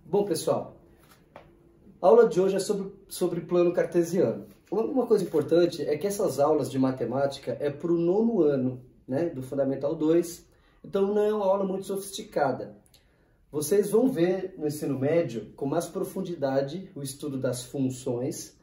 Bom, pessoal, a aula de hoje é sobre plano cartesiano. Uma coisa importante é que essas aulas de matemática é para o 9º ano, né, do Fundamental 2, então não é uma aula muito sofisticada. Vocês vão ver no ensino médio com mais profundidade o estudo das funções,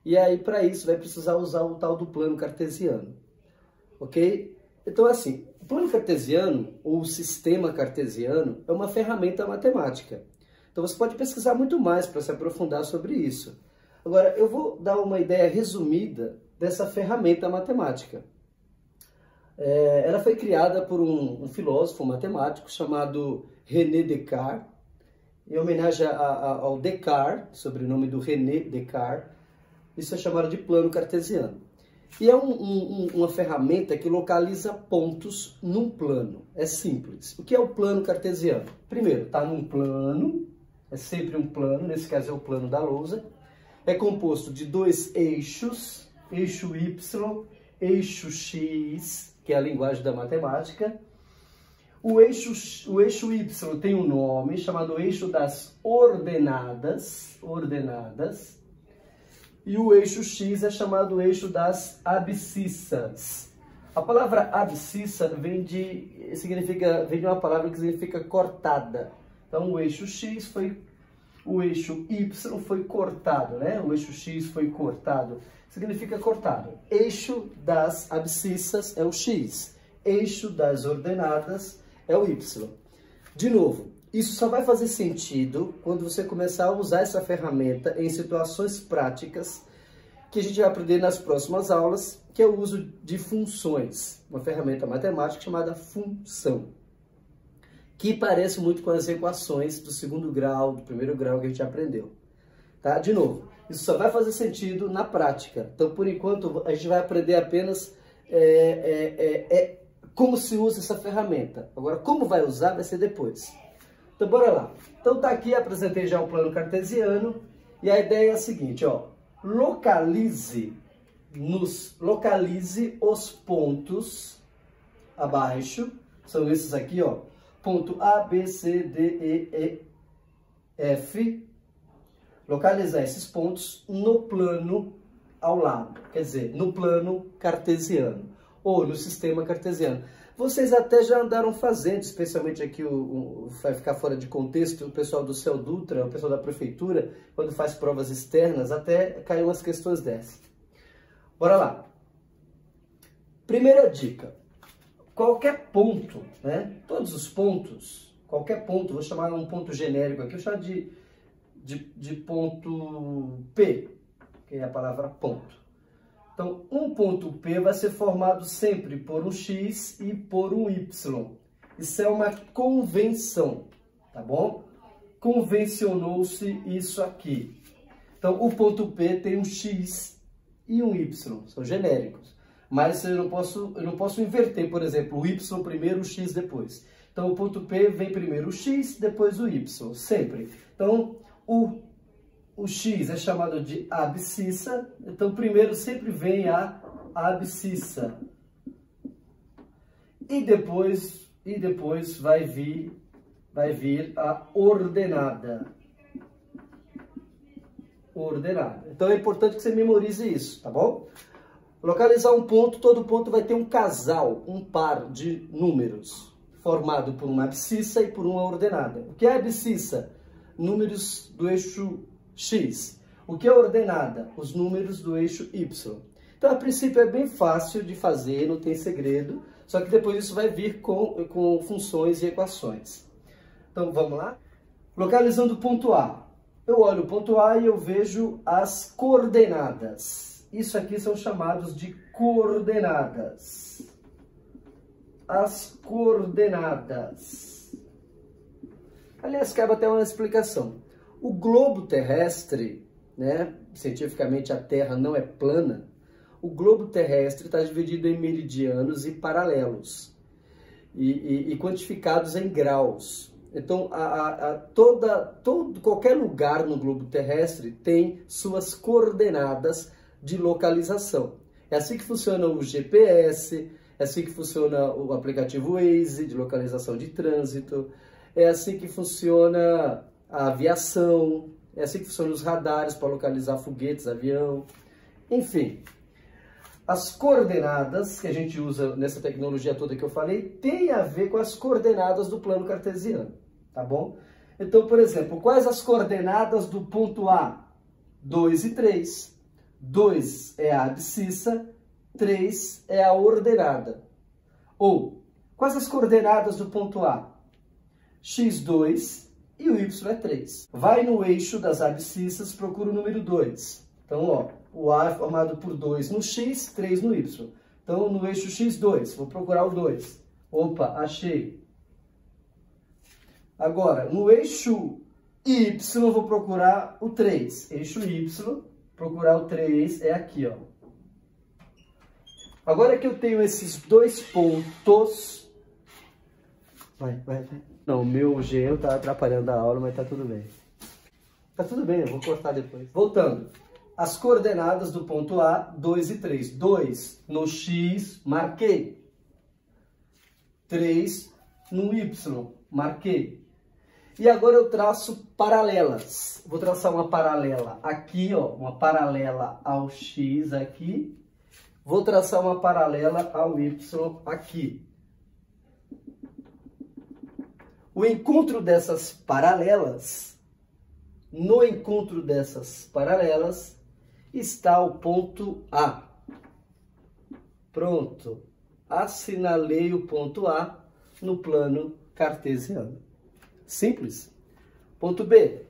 e aí para isso vai precisar usar o tal do plano cartesiano, ok? Então assim, o plano cartesiano ou o sistema cartesiano é uma ferramenta matemática. Então você pode pesquisar muito mais para se aprofundar sobre isso. Agora, eu vou dar uma ideia resumida dessa ferramenta matemática. Ela foi criada por um filósofo matemático chamado René Descartes, em homenagem ao Descartes, sobrenome do René Descartes. Isso é chamado de plano cartesiano. E é uma ferramenta que localiza pontos num plano. É simples. O que é o plano cartesiano? Primeiro, está num plano. É sempre um plano, nesse caso é o plano da lousa. É composto de dois eixos, eixo Y, eixo X, que é a linguagem da matemática. O eixo Y tem um nome chamado eixo das ordenadas, e o eixo X é chamado eixo das abscissas. A palavra abscissa vem de uma palavra que significa cortada. Então, o eixo X o eixo Y foi cortado, né? O eixo X foi cortado, significa cortado. Eixo das abscissas é o X, eixo das ordenadas é o Y. De novo, isso só vai fazer sentido quando você começar a usar essa ferramenta em situações práticas que a gente vai aprender nas próximas aulas, que é o uso de funções, uma ferramenta matemática chamada função, que parece muito com as equações do 2º grau, do 1º grau que a gente aprendeu. Tá? De novo, isso só vai fazer sentido na prática. Então, por enquanto, a gente vai aprender apenas como se usa essa ferramenta. Agora, como vai usar, vai ser depois. Então, bora lá. Então, tá aqui, apresentei já o plano cartesiano, e a ideia é a seguinte, ó. Localize os pontos abaixo, são esses aqui, ó. Ponto A, B, C, D, E, F. Localizar esses pontos no plano ao lado, quer dizer, no plano cartesiano, ou no sistema cartesiano. Vocês até já andaram fazendo, especialmente aqui, vai ficar fora de contexto, o pessoal do Céu Dutra, o pessoal da prefeitura, quando faz provas externas, até caem umas questões dessas. Bora lá. Primeira dica. Qualquer ponto, né? Todos os pontos, qualquer ponto, vou chamar um ponto genérico aqui, vou chamar de ponto P, que é a palavra ponto. Então, um ponto P vai ser formado sempre por um X e por um Y. Isso é uma convenção, tá bom? Convencionou-se isso aqui. Então, o ponto P tem um X e um Y, são genéricos. Mas eu não posso inverter, por exemplo, o Y primeiro, o X depois. Então, o ponto P vem primeiro o X, depois o Y, sempre. Então, o X é chamado de abscissa, então primeiro sempre vem a abscissa. E depois vai vir a ordenada. Então é importante que você memorize isso, tá bom? Localizar um ponto, todo ponto vai ter um casal, um par de números, formado por uma abscissa e por uma ordenada. O que é abscissa? Números do eixo X. O que é ordenada? Os números do eixo Y. Então, a princípio, é bem fácil de fazer, não tem segredo, só que depois isso vai vir com funções e equações. Então, vamos lá? Localizando o ponto A. Eu olho o ponto A e eu vejo as coordenadas. Isso aqui são chamados de coordenadas. As coordenadas. Aliás, cabe até uma explicação. O globo terrestre, né, cientificamente a Terra não é plana, o globo terrestre está dividido em meridianos e paralelos, e quantificados em graus. Então, qualquer lugar no globo terrestre tem suas coordenadas de localização. É assim que funciona o GPS, é assim que funciona o aplicativo Waze de localização de trânsito, é assim que funciona a aviação, é assim que funcionam os radares para localizar foguetes, avião, enfim. As coordenadas que a gente usa nessa tecnologia toda que eu falei tem a ver com as coordenadas do plano cartesiano, tá bom? Então, por exemplo, quais as coordenadas do ponto A? 2 e 3. 2 é a abscissa, 3 é a ordenada. Ou, quais as coordenadas do ponto A? x2 e o y é 3. Vai no eixo das abscissas, procura o número 2. Então, ó, o A é formado por 2 no x, 3 no y. Então, no eixo x2, vou procurar o 2. Opa, achei. Agora, no eixo y, vou procurar o 3. Eixo y, procurar o 3 é aqui, ó. Agora que eu tenho esses dois pontos... Vai. Não, o meu gelo tá atrapalhando a aula, mas tá tudo bem. Tá tudo bem, eu vou cortar depois. Voltando. As coordenadas do ponto A, 2 e 3. 2 no x, marquei. 3 no y, marquei. E agora eu traço paralelas. Vou traçar uma paralela aqui, ó, uma paralela ao x aqui. Vou traçar uma paralela ao y aqui. O encontro dessas paralelas, no encontro dessas paralelas, está o ponto A. Pronto. Assinalei o ponto A no plano cartesiano. Simples. Ponto B.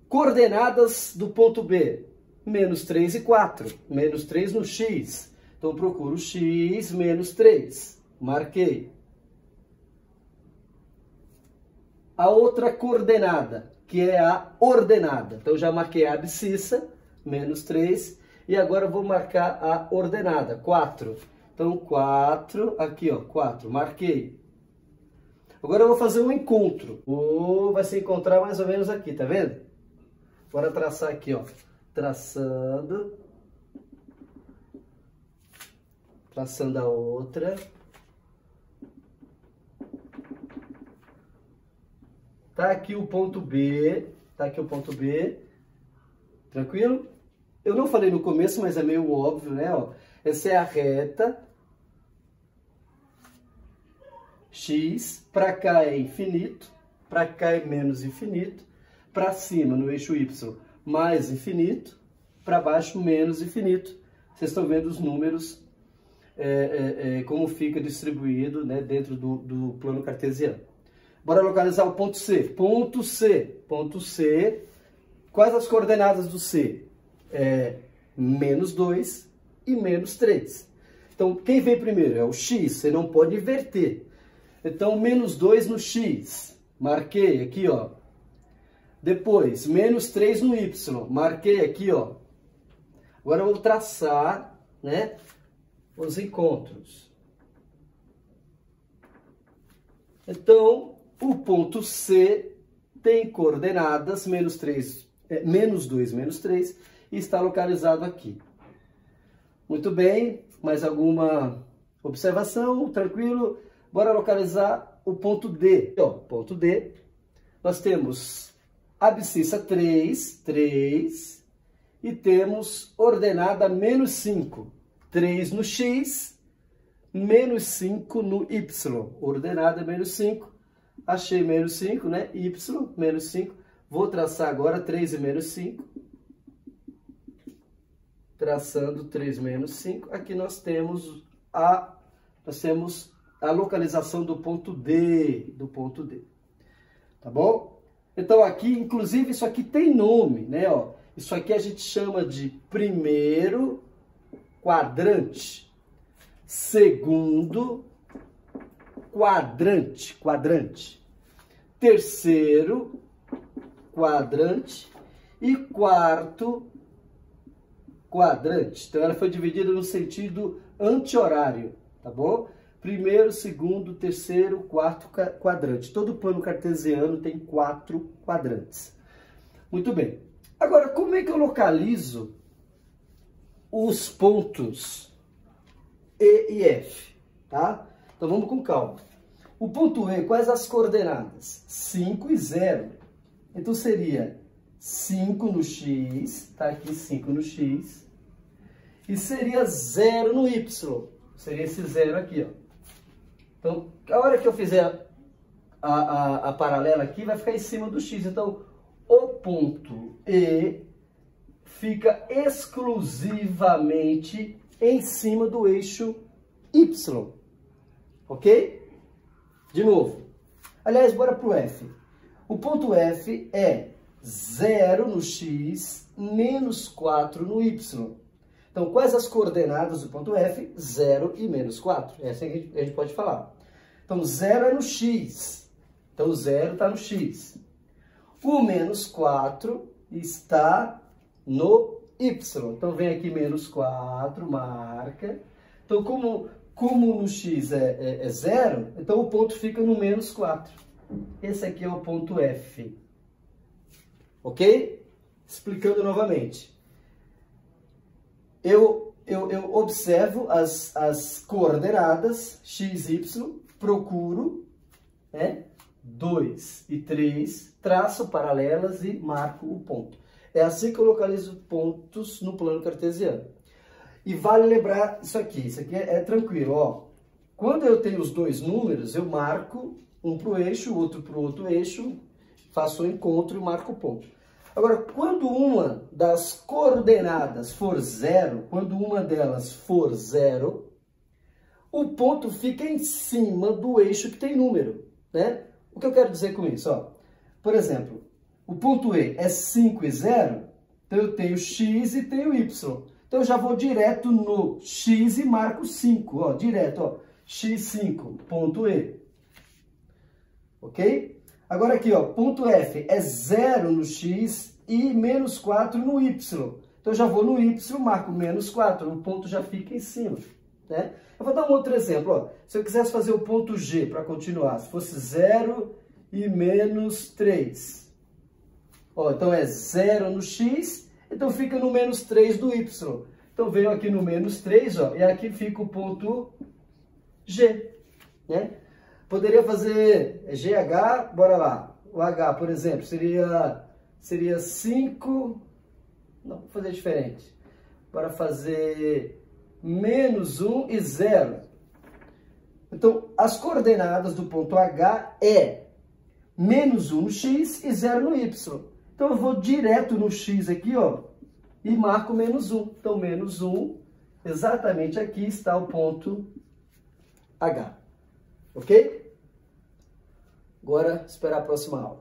Coordenadas do ponto B. Menos 3 e 4. Menos 3 no x. Então, procuro x menos 3. Marquei. A outra coordenada, que é a ordenada. Então, já marquei a abscissa, menos 3. E agora eu vou marcar a ordenada, 4. Então, 4, aqui, ó, 4. Marquei. Agora eu vou fazer um encontro. Vai se encontrar mais ou menos aqui, tá vendo? Bora traçar aqui, ó. Traçando. Traçando a outra. Tá aqui o ponto B. Tá aqui o ponto B. Tranquilo? Eu não falei no começo, mas é meio óbvio, né? Ó, essa é a reta. X, para cá é infinito, para cá é menos infinito, para cima no eixo Y mais infinito, para baixo menos infinito. Vocês estão vendo os números, como fica distribuído, né, dentro do plano cartesiano. Bora localizar o ponto C. Ponto C. Ponto C. Quais as coordenadas do C? Menos 2 e menos 3. Então, quem vem primeiro? É o X, você não pode inverter. Então, menos 2 no x, marquei aqui, ó. Depois, menos 3 no y, marquei aqui, ó. Agora eu vou traçar, né, os encontros. Então, o ponto C tem coordenadas menos 2, menos 3, e está localizado aqui. Muito bem, mais alguma observação? Tranquilo? Bora localizar o ponto D. Ó, ponto D, nós temos abscissa 3, e temos ordenada menos 5. 3 no x, menos 5 no y. Ordenada menos 5. Achei menos 5, né? Y, menos 5. Vou traçar agora 3 e menos 5. Traçando 3 menos 5. Aqui nós temos a localização do ponto D, tá bom? Então aqui, inclusive, isso aqui tem nome, né? Ó, isso aqui a gente chama de primeiro quadrante, segundo quadrante, terceiro quadrante e quarto quadrante. Então ela foi dividida no sentido anti-horário, tá bom? Primeiro, segundo, terceiro, quarto quadrante. Todo plano cartesiano tem 4 quadrantes. Muito bem. Agora, como é que eu localizo os pontos E e F? Tá? Então, vamos com calma. O ponto E, quais as coordenadas? 5 e 0. Então seria 5 no x, tá aqui 5 no x, e seria 0 no y, seria esse 0 aqui, ó. Então, a hora que eu fizer a paralela aqui, vai ficar em cima do x. Então, o ponto E fica exclusivamente em cima do eixo y, ok? De novo. Aliás, bora para o F. O ponto F é 0 no x menos 4 no y. Então, quais as coordenadas do ponto F? 0 e menos 4. É assim que a gente pode falar. Então, 0 é no x. Então, o 0 está no x. O menos 4 está no y. Então, vem aqui menos 4, marca. Então, como no x é 0, então o ponto fica no menos 4. Esse aqui é o ponto F. Ok? Explicando novamente. Eu observo as coordenadas x, y, procuro, né, 2 e 3, traço paralelas e marco o ponto. É assim que eu localizo pontos no plano cartesiano. E vale lembrar isso aqui é tranquilo, ó. Quando eu tenho os dois números, eu marco um para o eixo, o outro para o outro eixo, faço o encontro e marco o ponto. Agora, quando uma das coordenadas for 0, quando uma delas for 0, o ponto fica em cima do eixo que tem número, né? O que eu quero dizer com isso? Ó, por exemplo, o ponto E é 5 e 0, então eu tenho x e tenho y. Então eu já vou direto no x e marco 5, ó, direto, ó, x5, ponto E. Ok? Agora aqui, ó, ponto F é 0 no x e menos 4 no y. Então eu já vou no y, marco menos 4, o ponto já fica em cima, né? Eu vou dar um outro exemplo, ó. Se eu quisesse fazer o ponto G para continuar, se fosse 0 e menos 3. Ó, então é 0 no x, então fica no menos 3 do y. Então venho aqui no menos 3, ó, e aqui fica o ponto G, né? Poderia fazer GH, bora lá. O H, por exemplo, seria 5... Não, vou fazer diferente. Bora fazer menos 1 e 0. Então, as coordenadas do ponto H é menos 1 no x e 0 no y. Então, eu vou direto no x aqui, ó, e marco menos 1. Então, menos 1, exatamente aqui está o ponto H. Ok? Agora, esperar a próxima aula.